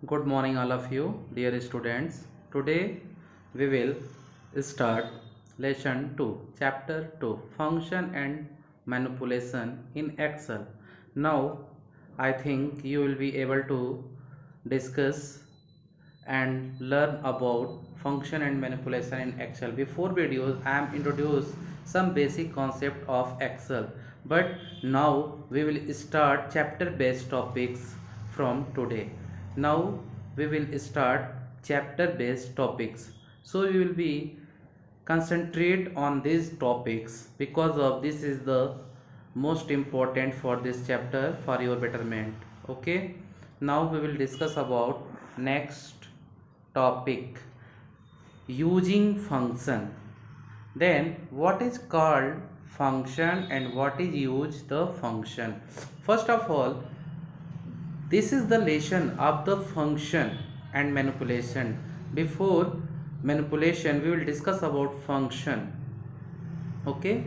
Good morning, all of you, dear students. Today we will start lesson 2, chapter 2, function and manipulation in Excel. Now, I think you will be able to discuss and learn about function and manipulation in Excel. Before videos, I am introduce some basic concept of Excel. But now we will start chapter based topics from today. Now we will start chapter based topics. So we will be concentrate on these topics because of this is the most important for this chapter for your betterment. Okay, now we will discuss about next topic, using function. Then what is called function and what is used the function. First of all, this is the lesson of the function and manipulation. Before manipulation we will discuss about function. Okay,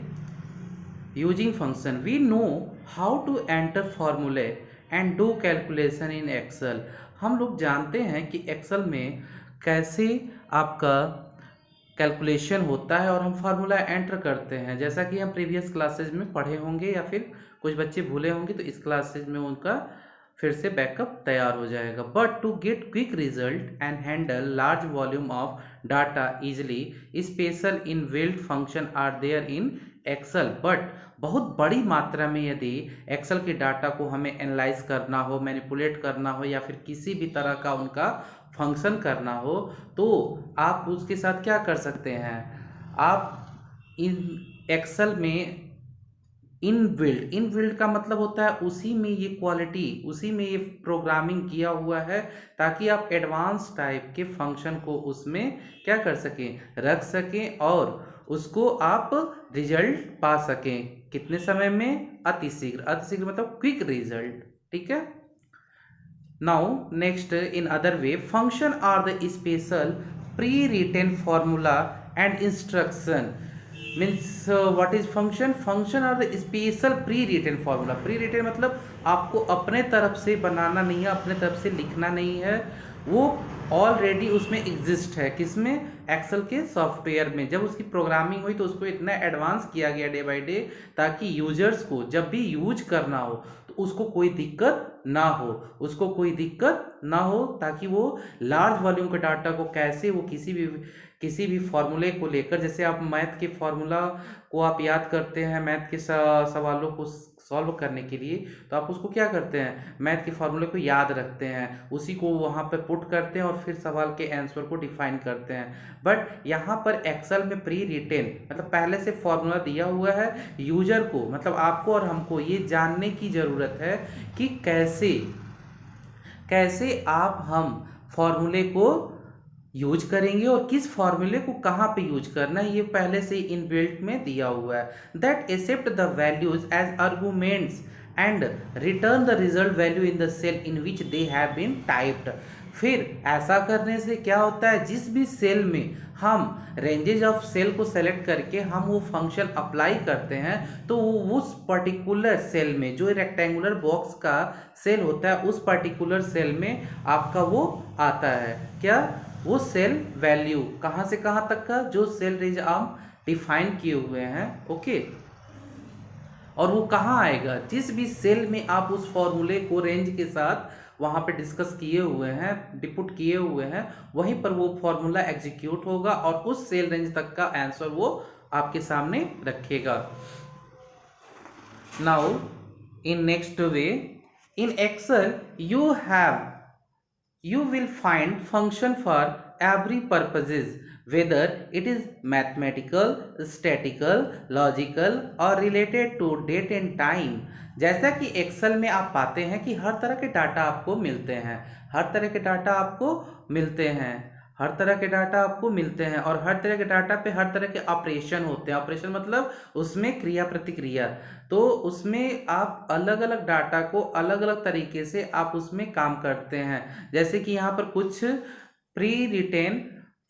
using function, we know how to enter formula and do calculation in Excel. हम लोग जानते हैं कि Excel में कैसे आपका calculation होता है और हम फार्मूला एंटर करते हैं, जैसा कि हम प्रीवियस क्लासेज में पढ़े होंगे या फिर कुछ बच्चे भूले होंगे तो इस क्लासेज में उनका फिर से बैकअप तैयार हो जाएगा. But to get quick result and handle large volume of data easily, special in built function are there in Excel. But बहुत बड़ी मात्रा में यदि एक्सेल के डाटा को हमें एनालाइज करना हो, मैनिपुलेट करना हो या फिर किसी भी तरह का उनका फंक्शन करना हो, तो आप उसके साथ क्या कर सकते हैं, आप इन एक्सेल में इनबिल्ट का मतलब होता है उसी में ये क्वालिटी, उसी में ये प्रोग्रामिंग किया हुआ है ताकि आप एडवांस टाइप के फंक्शन को उसमें क्या कर सकें, रख सकें और उसको आप रिजल्ट पा सकें. कितने समय में? अतिशीघ्र. अतिशीघ्र मतलब क्विक रिजल्ट. ठीक है. Now next, in other way, function are the special pre-written formula and instruction. Means what is function? Function are the special pre-written formula. Pre-written मतलब आपको अपने तरफ से बनाना नहीं है, अपने तरफ से लिखना नहीं है, वो ऑलरेडी उसमें एग्जिस्ट है. किसमें? एक्सेल के सॉफ्टवेयर में. जब उसकी प्रोग्रामिंग हुई तो उसको इतना एडवांस किया गया डे बाय डे ताकि यूजर्स को जब भी यूज करना हो तो उसको कोई दिक्कत ना हो, उसको कोई दिक्कत ना हो, ताकि वो लार्ज वॉल्यूम के डाटा को कैसे वो किसी भी फॉर्मूले को लेकर, जैसे आप मैथ के फॉर्मूला को आप याद करते हैं मैथ के सवालों को सॉल्व करने के लिए, तो आप उसको क्या करते हैं, मैथ के फॉर्मूले को याद रखते हैं, उसी को वहाँ पे पुट करते हैं और फिर सवाल के आंसर को डिफाइन करते हैं. बट यहाँ पर एक्सेल में प्री रिटेन मतलब पहले से फॉर्मूला दिया हुआ है. यूजर को मतलब आपको और हमको ये जानने की ज़रूरत है कि कैसे आप हम फॉर्मूले को यूज करेंगे और किस फॉर्मूले को कहाँ पे यूज करना है, ये पहले से इनबिल्ट में दिया हुआ है. That accept the values as arguments and return the result value in the cell in which they have been typed. फिर ऐसा करने से क्या होता है, जिस भी सेल में हम रेंजेज ऑफ सेल को सेलेक्ट करके हम वो फंक्शन अप्लाई करते हैं तो वो उस पर्टिकुलर सेल में, जो रेक्टेंगुलर बॉक्स का सेल होता है, उस पर्टिकुलर सेल में आपका वो आता है. क्या? वो सेल वैल्यू कहाँ से कहाँ तक का, जो सेल रेंज आप डिफाइन किए हुए हैं. ओके. और वो कहाँ आएगा, जिस भी सेल में आप उस फॉर्मूले को रेंज के साथ वहाँ पे डिस्कस किए हुए हैं, डिपुट किए हुए हैं, वहीं पर वो फॉर्मूला एग्जीक्यूट होगा और उस सेल रेंज तक का आंसर वो आपके सामने रखेगा. Now in next way, in Excel you will find function for every purposes, whether it is mathematical, statistical, logical or related to date and time. जैसा कि एक्सेल में आप पाते हैं कि हर तरह के डाटा आपको मिलते हैं, हर तरह के डाटा आपको मिलते हैं, हर तरह के डाटा आपको मिलते हैं और हर तरह के डाटा पे हर तरह के ऑपरेशन होते हैं. ऑपरेशन मतलब उसमें क्रिया प्रतिक्रिया, तो उसमें आप अलग अलग डाटा को अलग अलग तरीके से आप उसमें काम करते हैं. जैसे कि यहाँ पर कुछ प्री रिटेन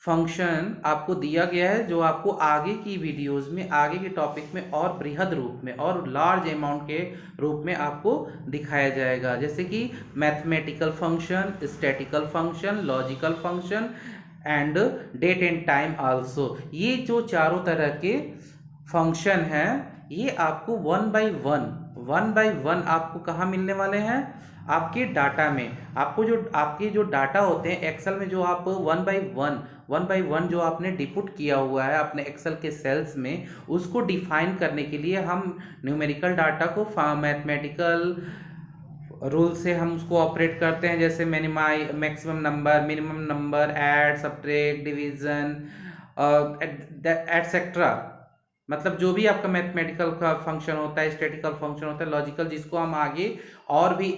फंक्शन आपको दिया गया है, जो आपको आगे की वीडियोस में, आगे के टॉपिक में और बृहद रूप में और लार्ज अमाउंट के रूप में आपको दिखाया जाएगा, जैसे कि mathematical function, statical function, logical function and date and time also. ये जो चारों तरह के फंक्शन हैं, ये आपको वन बाय वन आपको कहाँ मिलने वाले हैं? आपके डाटा में। आपको जो आपके जो डाटा होते हैं एक्सेल में, जो आप वन बाय वन जो आपने डिपुट किया हुआ है अपने एक्सेल के सेल्स में, उसको डिफाइन करने के लिए हम न्यूमेरिकल डाटा को मैथमेटिकल रूल से हम उसको ऑपरेट करते हैं, जैसे maximum number, minimum number, add, subtract, division etcetera. मतलब जो भी आपका मैथमेटिकल का फंक्शन होता है, स्टैटिकल फंक्शन होता है, लॉजिकल, जिसको हम आगे और भी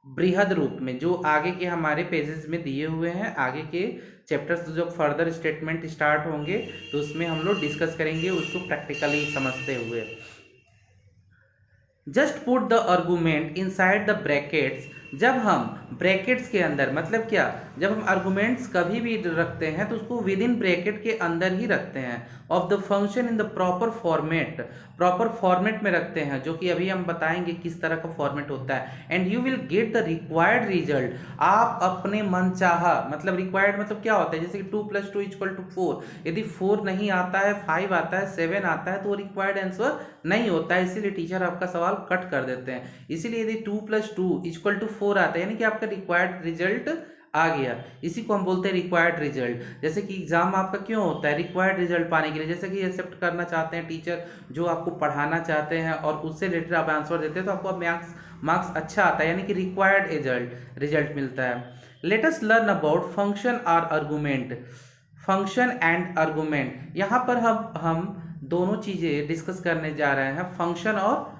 बृहद रूप में, जो आगे के हमारे पेजेस में दिए हुए हैं, आगे के चैप्टर्स जो फर्दर स्टेटमेंट स्टार्ट होंगे तो उसमें हम लोग डिस्कस करेंगे उसको प्रैक्टिकली समझते हुए। Just put the argument inside the brackets. जब हम ब्रैकेट्स के अंदर, मतलब क्या, जब हम आर्गुमेंट्स कभी भी रखते हैं तो उसको विद इन ब्रैकेट के अंदर ही रखते हैं, of the function in the proper format में रखते हैं, जो कि अभी हम बताएंगे किस तरह का फॉर्मेट होता है। And you will get the required result. आप अपने मनचाहा, मतलब रिक्वायर्ड मतलब क्या होता है, जैसे कि 2 + 2 = 4। यदि 4 नहीं आता है, 5 आता है, 7 आता है, तो वो रिक्वायर्ड आंसर नहीं होता है, इसीलिए टीचर आपका सवाल कट कर देते हैं। इसीलिए यदि 2 + 2 = 4 आता है, यानी कि आपका रिक्वायर्ड रिजल्ट आ गया, इसी को हम बोलते हैं रिक्वायर्ड रिजल्ट। जैसे कि एग्जाम आपका क्यों होता है? रिक्वायर्ड रिजल्ट पाने के लिए। जैसे कि एक्सेप्ट करना चाहते हैं टीचर, जो आपको पढ़ाना चाहते हैं और उससे रिलेटेड आप आंसर देते हैं, तो आपको मार्क्स अच्छा आता है, यानी कि रिक्वायर्ड रिजल्ट मिलता है। Let us learn about function और आर्गुमेंट। फंक्शन एंड आर्गुमेंट, यहाँ पर हम दोनों चीजें डिस्कस करने जा रहे हैं, फंक्शन और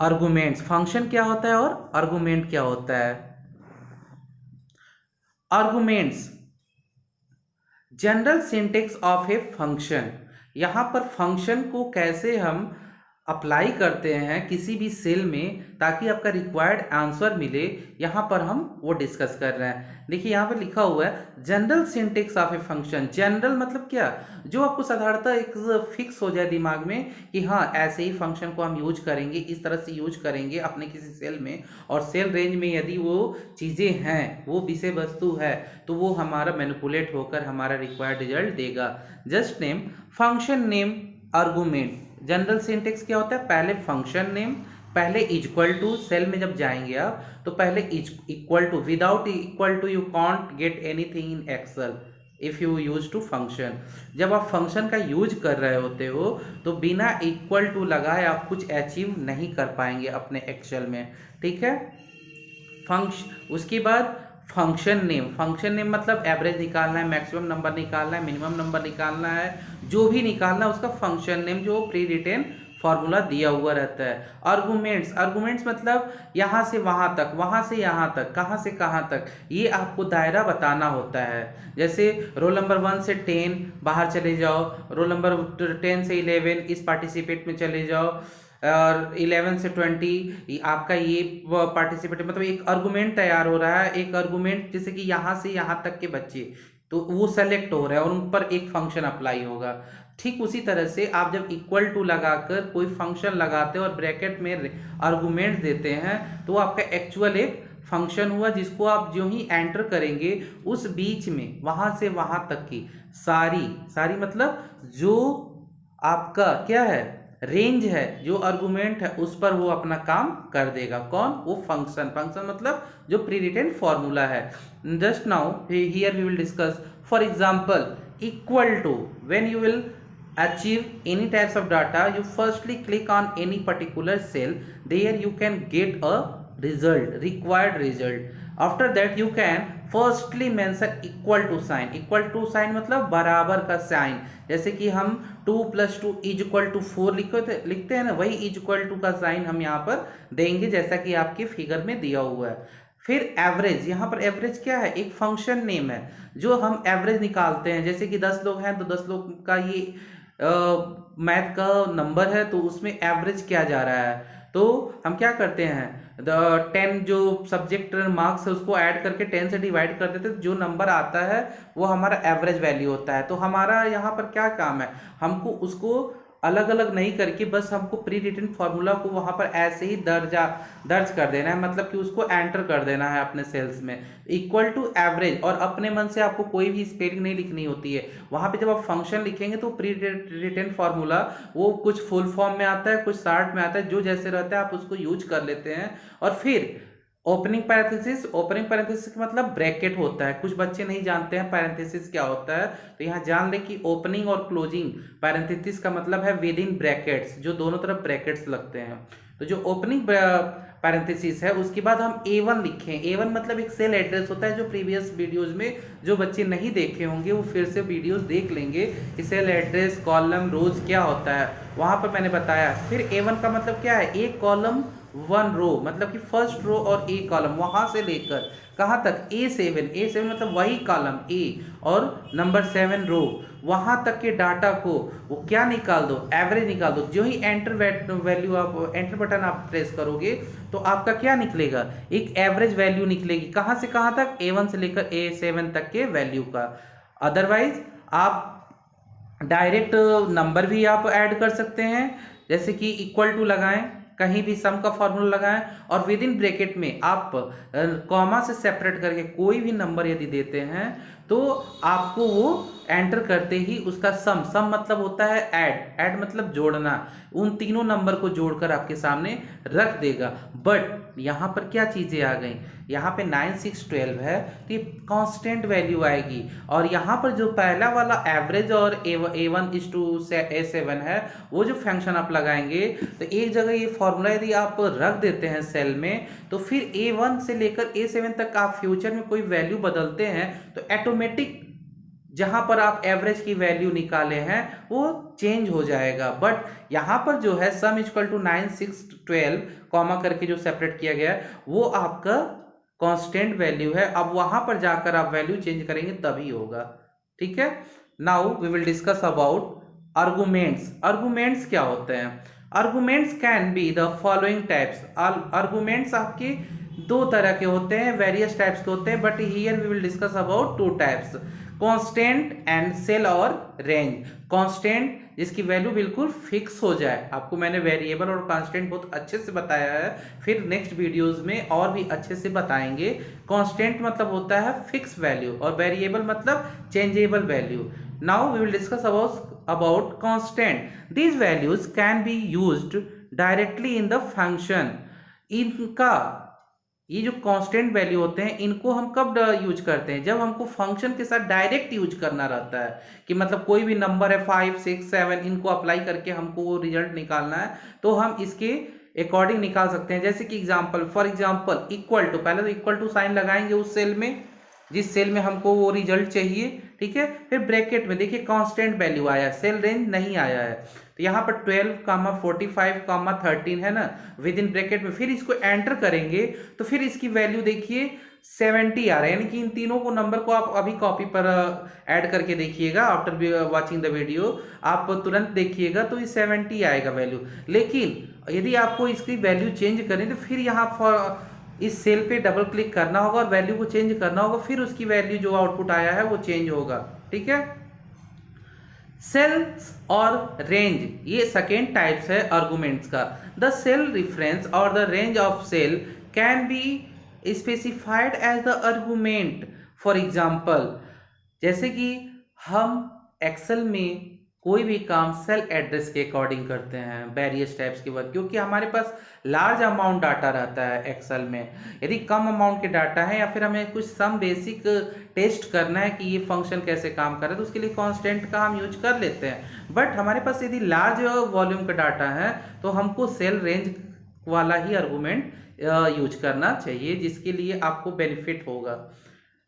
आर्गुमेंट्स। फंक्शन क्या होता है और आर्गुमेंट क्या होता है? Arguments, general syntax of a function. यहाँ पर फंक्शन को कैसे हम अप्लाई करते हैं किसी भी सेल में ताकि आपका रिक्वायर्ड आंसर मिले, यहाँ पर हम वो डिस्कस कर रहे हैं। देखिए यहाँ पर लिखा हुआ है general syntax of a function. General मतलब क्या? जो आपको साधारणतः एक फिक्स हो जाए दिमाग में कि हाँ ऐसे ही फंक्शन को हम यूज करेंगे, इस तरह से यूज करेंगे अपने किसी सेल में, और सेल रेंज में यदि वो चीज़ें हैं, वो विषय वस्तु है, तो वो हमारा मैनिपुलेट होकर हमारा रिक्वायर्ड रिजल्ट देगा। Just name, function name, argument. General syntax क्या होता है? पहले फंक्शन नेम, पहले इक्वल टू, सेल में जब जाएंगे आप तो पहले equal to, without equal to you can't get anything in Excel if you use to function. जब आप फंक्शन का यूज कर रहे होते हो तो बिना इक्वल टू लगाए आप कुछ अचीव नहीं कर पाएंगे अपने एक्सेल में, ठीक है। उसके बाद फंक्शन नेम मतलब एवरेज निकालना है, मैक्सिमम नंबर निकालना है, मिनिमम नंबर निकालना है, जो भी निकालना है उसका फंक्शन नेम, जो प्री रिटेन फॉर्मूला दिया हुआ रहता है। आर्गुमेंट्स मतलब यहाँ से वहाँ तक, वहाँ से यहाँ तक, कहाँ से कहाँ तक, ये आपको दायरा बताना होता है। जैसे रोल नंबर 1 से 10 बाहर चले जाओ, रोल नंबर 10 से 11 इस पार्टिसिपेट में चले जाओ, और 11 से 20 आपका ये पार्टिसिपेट, मतलब एक आर्गुमेंट तैयार हो रहा है। एक आर्गुमेंट जैसे कि यहाँ से यहाँ तक के बच्चे, तो वो सेलेक्ट हो रहा है और उन पर एक फंक्शन अप्लाई होगा। ठीक उसी तरह से आप जब इक्वल टू लगाकर कोई फंक्शन लगाते हो और ब्रैकेट में आर्गुमेंट देते हैं, तो आपका एक्चुअल एक फंक्शन हुआ, जिसको आप जो ही एंटर करेंगे उस बीच में वहाँ से वहाँ तक की सारी मतलब जो आपका क्या है, रेंज है, जो आर्गुमेंट है, उस पर वो अपना काम कर देगा। कौन? वो फंक्शन मतलब जो प्री रिटेन फॉर्मूला है। Just now here we will discuss, for example equal to, when you will achieve any types of data, you firstly click on any particular cell, there you can get a required result. After that you can firstly mention equal to sign मतलब बराबर का sign. जैसे कि हम 2 + 2 = 4 लिखते हैं ना, वही इक्वल टू का साइन हम यहाँ पर देंगे, जैसा कि आपके फिगर में दिया हुआ है। फिर एवरेज, यहाँ पर एवरेज क्या है? एक फंक्शन नेम है, जो हम एवरेज निकालते हैं। जैसे कि 10 लोग हैं तो 10 लोग का ये मैथ का नंबर है, तो उसमें एवरेज क्या जा रहा है, तो हम क्या करते हैं, 10 जो सब्जेक्ट मार्क्स है उसको ऐड करके 10 से डिवाइड कर देते, तो जो नंबर आता है वो हमारा एवरेज वैल्यू होता है। तो हमारा यहाँ पर क्या काम है, हमको उसको अलग अलग नहीं करके बस हमको प्री रिटन फॉर्मूला को वहाँ पर ऐसे ही दर्ज कर देना है, मतलब कि उसको एंटर कर देना है अपने सेल्स में इक्वल टू एवरेज। और अपने मन से आपको कोई भी स्पेलिंग नहीं लिखनी होती है वहाँ पे। जब आप फंक्शन लिखेंगे तो प्री रिटन फॉर्मूला वो कुछ फुल फॉर्म में आता है, कुछ शॉर्ट में आता है, जो जैसे रहता है आप उसको यूज कर लेते हैं। और फिर ओपनिंग पैरेंथेसिस का मतलब ब्रैकेट होता है। कुछ बच्चे नहीं जानते हैं पैरेंथेसिस क्या होता है, तो यहाँ जान ले कि ओपनिंग और क्लोजिंग पैरेंथेसिस का मतलब है विद इन ब्रैकेट्स, जो दोनों तरफ ब्रैकेट्स लगते हैं। तो जो ओपनिंग पैरेंथेसिस है उसके बाद हम A1 लिखें। A1 मतलब एक सेल एड्रेस होता है, जो प्रीवियस वीडियोज में जो बच्चे नहीं देखे होंगे वो फिर से वीडियोज देख लेंगे कि सेल एड्रेस, कॉलम, रोज क्या होता है, वहाँ पर मैंने बताया। फिर A1 का मतलब क्या है, एक कॉलम 1 रो, मतलब कि फर्स्ट रो और ए कॉलम, वहां से लेकर कहाँ तक A7 मतलब वही कॉलम A और नंबर 7 रो, वहां तक के डाटा को वो क्या निकाल दो, एवरेज निकाल दो। जो ही एंटर वैल्यू आप एंटर बटन आप प्रेस करोगे तो आपका क्या निकलेगा, एक एवरेज वैल्यू निकलेगी। कहाँ से कहाँ तक, A1 से लेकर A7 तक के वैल्यू का। अदरवाइज आप डायरेक्ट नंबर भी आप ऐड कर सकते हैं, जैसे कि इक्वल टू लगाएं, कहीं भी सम का फॉर्मूला लगाएं और विद इन ब्रैकेट में आप कॉमा से सेपरेट करके कोई भी नंबर यदि देते हैं तो आपको वो एंटर करते ही उसका सम मतलब होता है ऐड मतलब जोड़ना, उन तीनों नंबर को जोड़कर आपके सामने रख देगा। बट यहाँ पर क्या चीजें आ गई, यहाँ पे 9 6 12 है तो ये कांस्टेंट वैल्यू आएगी। और यहाँ पर जो पहला वाला एवरेज और A1 is to A7 है, वो जो फंक्शन आप लगाएंगे तो एक जगह ये फॉर्मूला यदि आप रख देते हैं सेल में, तो फिर A1 से लेकर A7 तक आप फ्यूचर में कोई वैल्यू बदलते हैं तो ऑटोमेटिक जहां पर आप एवरेज की वैल्यू निकाले हैं वो चेंज हो जाएगा। बट यहां पर जो है सम इक्वल टू 9 6 12 कॉमा करके जो सेपरेट किया गया है वो आपका कांस्टेंट वैल्यू है। अब वहां पर जाकर आप वैल्यू चेंज करेंगे तभी होगा, ठीक है। Now we will discuss about arguments. Arguments क्या होते हैं, arguments can be the following types. Arguments आपके दो तरह के होते हैं, वेरियस टाइप्स के होते हैं, but here we will discuss about 2 types, constant and cell और रेंज। कांस्टेंट जिसकी वैल्यू बिल्कुल फिक्स हो जाए, आपको मैंने वेरिएबल और कांस्टेंट बहुत अच्छे से बताया है, फिर नेक्स्ट वीडियोस में और भी अच्छे से बताएंगे। कांस्टेंट मतलब होता है फिक्स वैल्यू और वेरिएबल मतलब changeable value. Now we will discuss about constant. These values can be used directly in the function. इनका ये जो कांस्टेंट वैल्यू होते हैं इनको हम कब यूज करते हैं, जब हमको फंक्शन के साथ डायरेक्ट यूज करना रहता है, कि मतलब कोई भी नंबर है 5 6 7 इनको अप्लाई करके हमको वो रिजल्ट निकालना है तो हम इसके अकॉर्डिंग निकाल सकते हैं। जैसे कि फॉर एग्जांपल इक्वल टू, पहले तो इक्वल टू साइन लगाएंगे उस सेल में जिस सेल में हमको वो रिजल्ट चाहिए, ठीक है। फिर ब्रैकेट में देखिए कांस्टेंट वैल्यू आया, सेल रेंज नहीं आया है, तो यहाँ पर 12, 45, 13 है ना विद इन ब्रैकेट में। फिर इसको एंटर करेंगे तो फिर इसकी वैल्यू देखिए 70 आ रहा है, यानी कि इन तीनों को नंबर को आप अभी कॉपी पर ऐड करके देखिएगा, आफ्टर वाचिंग द वीडियो आप तुरंत देखिएगा तो ये 70 आएगा वैल्यू। लेकिन यदि आपको इसकी वैल्यू चेंज करें तो फिर यहाँ इस सेल पे डबल क्लिक करना होगा और वैल्यू को चेंज करना होगा, फिर उसकी वैल्यू जो आउटपुट आया है वो चेंज होगा, ठीक है। सेल्स और रेंज ये सेकेंड टाइप्स है आर्गुमेंट्स का। द सेल रेफरेंस और the range of cell can be specified as the argument. For example, जैसे कि हम एक्सेल में कोई भी काम सेल एड्रेस के अकॉर्डिंग करते हैं वेरियस टाइप्स के बाद, क्योंकि हमारे पास लार्ज अमाउंट डाटा रहता है एक्सेल में। यदि कम अमाउंट के डाटा है या फिर हमें कुछ सम बेसिक टेस्ट करना है कि ये फंक्शन कैसे काम कर रहा है, तो उसके लिए कांस्टेंट का हम यूज कर लेते हैं। बट हमारे पास यदि लार्ज वॉल्यूम का डाटा है तो हमको सेल रेंज वाला ही आर्गुमेंट यूज करना चाहिए, जिसके लिए आपको बेनिफिट होगा।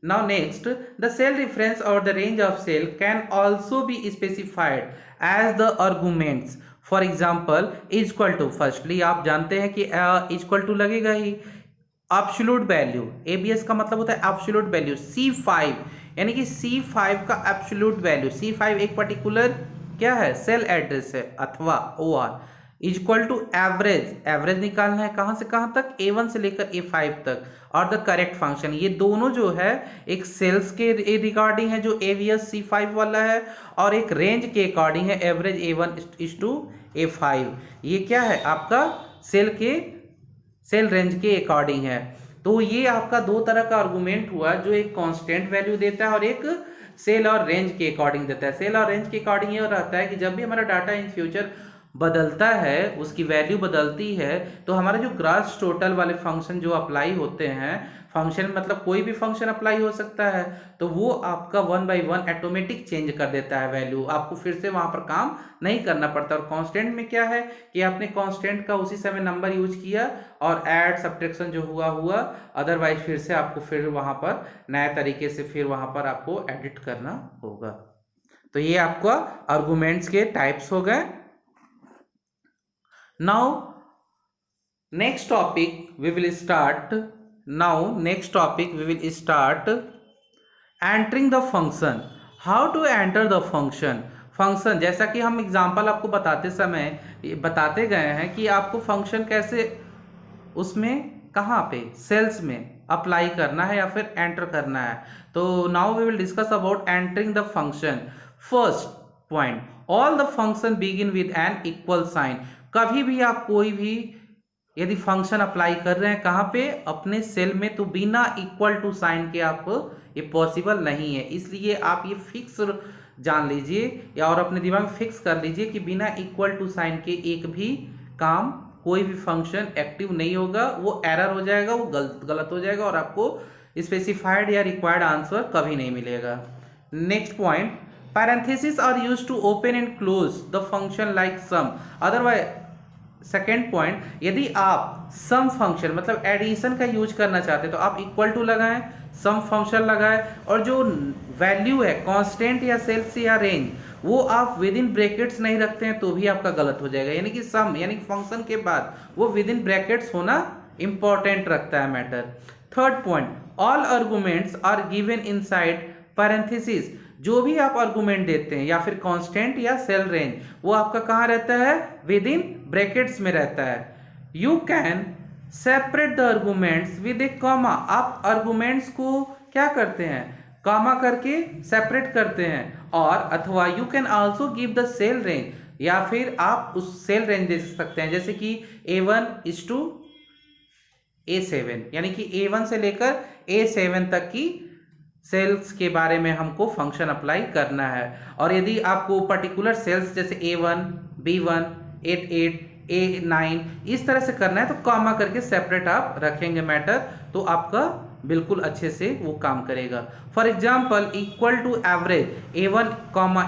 Now next, the cell reference or the range of cell can also be specified as the arguments. For example, equal to, firstly आप जानते हैं कि equal to लगेगा ही। एब्सोल्यूट वैल्यू, ABS का मतलब होता है एब्सोल्यूट वैल्यू, C5 यानी कि C5 का एब्सोल्यूट वैल्यू, C5 एक पर्टिकुलर क्या है सेल एड्रेस है अथवा OR। Equal to average, average निकालना है कहाँ से कहाँ तक, A1 से लेकर A5 तक, और द करेक्ट फंक्शन। ये दोनों जो है एक सेल्स के रिगार्डिंग है जो AVS C5 वाला है, और एक रेंज के अकॉर्डिंग है average A1 is to A5। ये क्या है आपका सेल रेंज के अकॉर्डिंग है। तो ये आपका दो तरह का आर्गुमेंट हुआ, जो एक कांस्टेंट वैल्यू देता है और एक सेल और रेंज के अकॉर्डिंग देता है। सेल और रेंज के अकॉर्डिंग ये रहता है कि जब भी हमारा डाटा इन फ्यूचर बदलता है, उसकी वैल्यू बदलती है, तो हमारा जो ग्रॉस टोटल वाले फंक्शन जो अप्लाई होते हैं, फंक्शन मतलब कोई भी फंक्शन अप्लाई हो सकता है, तो वो आपका 1 बाई 1 ऑटोमेटिक चेंज कर देता है वैल्यू, आपको फिर से वहां पर काम नहीं करना पड़ता। और कांस्टेंट में क्या है कि आपने कांस्टेंट का उसी समय नंबर यूज किया और ऐड सब्ट्रैक्शन जो हुआ, अदरवाइज फिर से आपको फिर वहां पर नए तरीके से फिर वहां पर आपको एडिट करना होगा। तो ये आपका आर्गुमेंट्स के टाइप्स हो गए। Now next topic we will start entering the function। how to enter the function जैसा कि हम एग्जांपल आपको बताते गए हैं कि आपको फंक्शन कैसे उसमें कहाँ पे सेल्स में अप्लाई करना है या फिर एंटर करना है। तो now we will discuss about entering the function. First point, all the function begin with an equal sign. कभी भी आप कोई भी यदि फंक्शन अप्लाई कर रहे हैं कहाँ पे, अपने सेल में, तो बिना इक्वल टू साइन के आप ये पॉसिबल नहीं है। इसलिए आप ये फिक्स जान लीजिए या और अपने दिमाग में फिक्स कर लीजिए कि बिना इक्वल टू साइन के एक भी काम, कोई भी फंक्शन एक्टिव नहीं होगा, वो एरर हो जाएगा, वो गलत हो जाएगा और आपको स्पेसिफाइड या रिक्वायर्ड आंसर कभी नहीं मिलेगा। Next point, parentheses are used to open and close the function like sum। otherwise second point, यदि आप सम फंक्शन मतलब एडिशन का यूज करना चाहते हैं तो आप इक्वल टू लगाएं, सम फंक्शन लगाएं, और जो वैल्यू है कांस्टेंट या सेल्स या रेंज, वो आप विद इन ब्रैकेट्स नहीं रखते हैं तो भी आपका गलत हो जाएगा। यानी कि सम यानी फंक्शन के बाद वो विद इन ब्रैकेट्स होना इंपॉर्टेंट रखता है matter. Third point, all arguments are given inside parenthesis. जो भी आप आर्गुमेंट देते हैं या फिर कांस्टेंट या सेल रेंज, वो आपका कहाँ रहता है, विद इन ब्रैकेट्स में रहता है। You can separate the arguments with A comma. आप आर्गुमेंट्स को क्या करते हैं, कॉमा करके सेपरेट करते हैं। और अथवा you can also give the cell range, या फिर आप उस सेल रेंज दे सकते हैं, जैसे कि A1 इज टू A7, यानी कि A1 से लेकर A7 तक की सेल्स के बारे में हमको फंक्शन अप्लाई करना है। और यदि आपको पर्टिकुलर सेल्स जैसे A1, B1, 88, A9 इस तरह से करना है तो कॉमा करके सेपरेट आप रखेंगे मैटर, तो आपका बिल्कुल अच्छे से वो काम करेगा। For example, equal to average A1,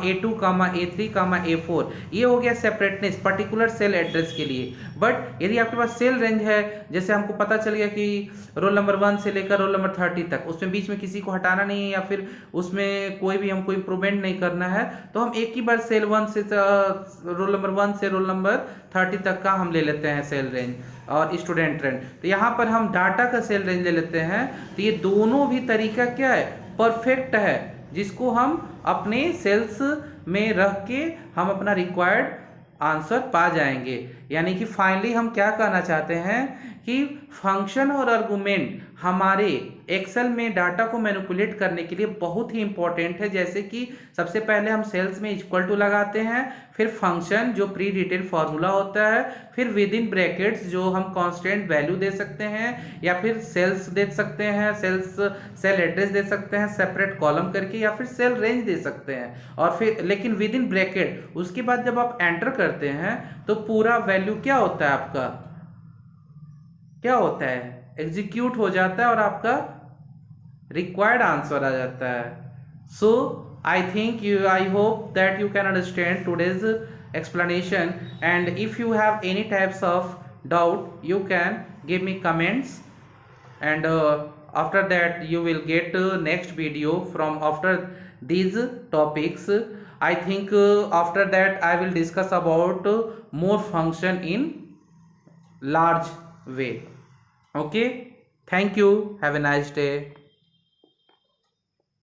A2, A3, A4, ये हो गया सेपरेटनेस पर्टिकुलर सेल एड्रेस के लिए। बट यदि आपके पास सेल रेंज है, जैसे हमको पता चल गया कि रोल नंबर 1 से लेकर रोल नंबर 30 तक, उसमें बीच में किसी को हटाना नहीं है या फिर उसमें कोई भी हमको इम्प्रूवमेंट नहीं करना है, तो हम एक ही बार सेल 1 से रोल नंबर 1 से रोल नंबर 30 तक का हम ले लेते हैं सेल रेंज और स्टूडेंट रेंज। तो यहाँ पर हम डाटा का सेल रेंज ले लेते हैं। तो ये दोनों भी तरीका क्या है, परफेक्ट है, जिसको हम अपने सेल्स में रख के हम अपना रिक्वायर्ड आंसर पा जाएंगे। यानी कि फाइनली हम क्या कहना चाहते हैं कि फंक्शन और आर्गुमेंट हमारे एक्सेल में डाटा को मैनिपुलेट करने के लिए बहुत ही इंपॉर्टेंट है। जैसे कि सबसे पहले हम सेल्स में इक्वल टू लगाते हैं, फिर फंक्शन जो प्री डिटेल फॉर्मूला होता है, फिर विद इन ब्रैकेट्स जो हम कांस्टेंट वैल्यू दे सकते हैं या फिर सेल्स दे सकते हैं, सेल एड्रेस दे सकते हैं सेपरेट कॉलम करके, या फिर सेल रेंज दे सकते हैं, और फिर लेकिन विद इन ब्रैकेट। उसके बाद जब आप एंटर करते हैं तो पूरा वैल्यू क्या होता है, आपका क्या होता है, एग्जीक्यूट हो जाता है और आपका रिक्वायर्ड आंसर आ जाता है। सो I hope that you can understand today's explanation, and if you have any types of doubt you can give me comments, and after that you will get next video from after these topics. I think after that I will discuss about more function in large way. Okay, thank you, have a nice day.